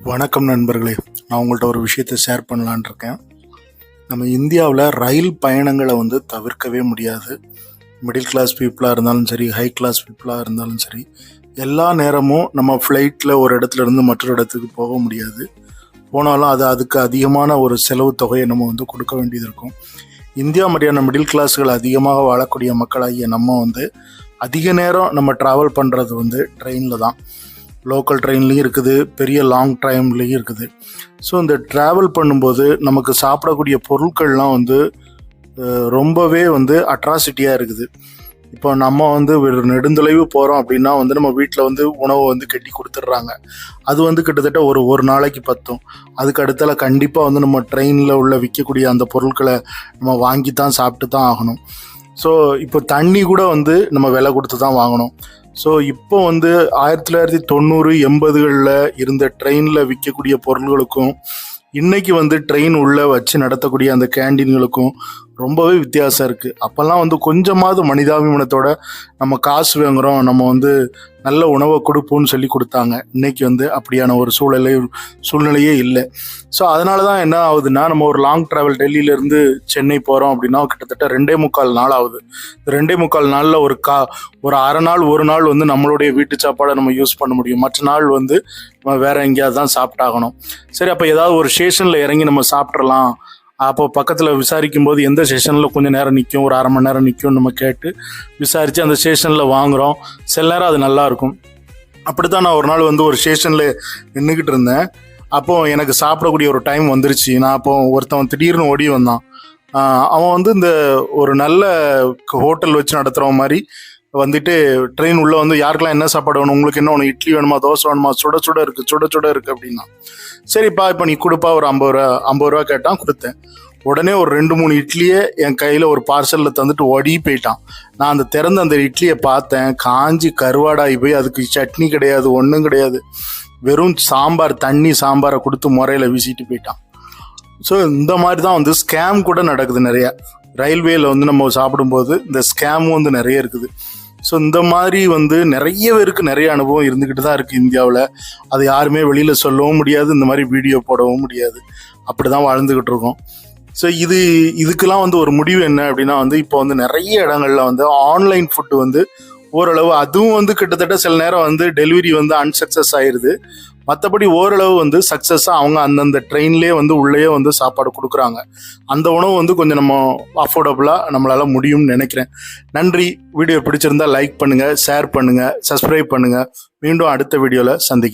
வணக்கம் நண்பர்களே, நான் உங்கள்கிட்ட ஒரு விஷயத்தை ஷேர் பண்ணலான் இருக்கேன். நம்ம இந்தியாவில் ரயில் பயணங்களை தவிர்க்கவே முடியாது. மிடில் கிளாஸ் பீப்புளாக இருந்தாலும் சரி, ஹை கிளாஸ் பீப்புளாக இருந்தாலும் சரி, எல்லா நேரமும் நம்ம ஃப்ளைட்டில் ஒரு இடத்துல இருந்து மற்றொரு இடத்துக்கு போக முடியாது. போனாலும் அதுக்கு அதிகமான ஒரு செலவு தொகையை நம்ம கொடுக்க வேண்டியது இருக்கும். இந்தியா மாதிரியான மிடில் கிளாஸ்கள் அதிகமாக வாழக்கூடிய மக்களாகிய நம்ம அதிக நேரம் நம்ம ட்ராவல் பண்ணுறது ட்ரெயினில் தான். லோக்கல் ட்ரெயின்லேயும் இருக்குது, பெரிய லாங் ட்ரைம்லேயும் இருக்குது. ஸோ இந்த ட்ராவல் பண்ணும்போது நமக்கு சாப்பிடக்கூடிய பொருட்கள்லாம் ரொம்பவே அட்ராசிட்டியாக இருக்குது. இப்போ நம்ம ஒரு நெடுந்தொலைவு போகிறோம் அப்படின்னா நம்ம வீட்டில் உணவை கட்டி கொடுத்துட்றாங்க. அது கிட்டத்தட்ட ஒரு நாளைக்கு பத்தும். அதுக்கு அடுத்தால கண்டிப்பாக நம்ம ட்ரெயினில் உள்ள விற்கக்கூடிய அந்த பொருட்களை நம்ம வாங்கி தான் சாப்பிட்டு தான் ஆகணும். ஸோ இப்போ தண்ணி கூட நம்ம விலை கொடுத்து தான் வாங்கணும். ஸோ இப்போ 1990 80களில் இருந்த ட்ரெயினில் விற்கக்கூடிய பொருள்களுக்கும் இன்னைக்கு ட்ரெயின் உள்ளே வச்சு நடத்தக்கூடிய அந்த கேண்டீன்களுக்கும் ரொம்பவே வித்தியாசம் இருக்குது. அப்போல்லாம் கொஞ்சமாவது மனிதாபிமானத்தோட நம்ம காசு வாங்குகிறோம், நம்ம நல்ல உணவை கொடுப்போம்னு சொல்லி கொடுத்தாங்க. இன்னைக்கு அப்படியான ஒரு சூழ்நிலையே இல்லை. ஸோ அதனால தான் என்ன ஆகுதுன்னா, நம்ம ஒரு லாங் ட்ராவல் டெல்லியிலேருந்து சென்னை போகிறோம் அப்படின்னா கிட்டத்தட்ட 2.25 நாள் ஆகுது. 2.25 நாளில் ஒரு அரை நாள் ஒரு நாள் நம்மளுடைய வீட்டு சாப்பாடை நம்ம யூஸ் பண்ண முடியும். மற்ற நாள் நம்ம வேற எங்கேயாவது தான் சாப்பிட்டாகணும். சரி, அப்போ ஏதாவது ஒரு ஸ்டேஷனில் இறங்கி நம்ம சாப்பிட்றலாம். அப்போ பக்கத்தில் விசாரிக்கும் போது எந்த ஸ்டேஷனில் கொஞ்சம் நேரம் நிற்கும், ஒரு அரை மணி நேரம் நிற்கும் நம்ம கேட்டு விசாரித்து அந்த ஸ்டேஷனில் வாங்குகிறோம். சில நேரம் அது நல்லாயிருக்கும். அப்படி தான் நான் ஒரு நாள் ஒரு ஸ்டேஷனில் நின்றுக்கிட்டு இருந்தேன். அப்போது எனக்கு சாப்பிடக்கூடிய ஒரு டைம் வந்துருச்சு. நான் அப்போ ஒருத்தவன் திடீர்னு ஓடி வந்தான். அவன் இந்த ஒரு நல்ல ஹோட்டல் வச்சு நடத்துகிறவன் மாதிரி ட்ரெயின் உள்ளே யாருக்கெல்லாம் என்ன சாப்பாடு வேணும், உங்களுக்கு என்ன வேணும், இட்லி வேணுமா, தோசை வேணுமா, சுட சுட இருக்குது அப்படின்னா. சரிப்பா, இப்போ நீ கொடுப்பா, ஒரு 50 ரூபா கேட்டான், கொடுத்தேன். உடனே ஒரு 2-3 இட்லியை என் கையில் ஒரு பார்சலில் தந்துட்டு ஓடி போயிட்டான். நான் திறந்த அந்த இட்லியை பார்த்தேன், காஞ்சி கருவாடாகி போய் அதுக்கு சட்னி கிடையாது, ஒன்றும் கிடையாது, வெறும் சாம்பார், தண்ணி சாம்பாரை கொடுத்து முறையில் வீசிட்டு போயிட்டான். ஸோ இந்த மாதிரி தான் ஸ்கேம் கூட நடக்குது நிறையா. ரயில்வேல நம்ம சாப்பிடும்போது இந்த ஸ்கேமும் நிறைய இருக்குது. ஸோ இந்த மாதிரி நிறைய பேருக்கு நிறைய அனுபவம் இருந்துக்கிட்டு தான் இருக்குது இந்தியாவில். அது யாருமே வெளியில் சொல்லவும் முடியாது, இந்த மாதிரி வீடியோ போடவும் முடியாது. அப்படி தான் வாழ்ந்துக்கிட்டு இருக்கோம். ஸோ இதுக்கெல்லாம் ஒரு முடிவு என்ன அப்படின்னா, இப்போ நிறைய இடங்கள்ல ஆன்லைன் ஃபுட்டு ஓரளவு, அதுவும் கிட்டத்தட்ட சில நேரம் டெலிவரி அன்சக்ஸஸ் ஆயிடுது. மற்றபடி ஓரளவு சக்ஸஸாக அவங்க அந்தந்த ட்ரெயின்லேயே உள்ளேயே சாப்பாடு கொடுக்குறாங்க. அந்த உணவு கொஞ்சம் நம்ம அஃபோர்டபுளாக நம்மளால் முடியும்னு நினைக்கிறேன். நன்றி. வீடியோ பிடிச்சிருந்தா லைக் பண்ணுங்கள், ஷேர் பண்ணுங்கள், சப்ஸ்கிரைப் பண்ணுங்கள். மீண்டும் அடுத்த வீடியோவில் சந்திக்கிறேன்.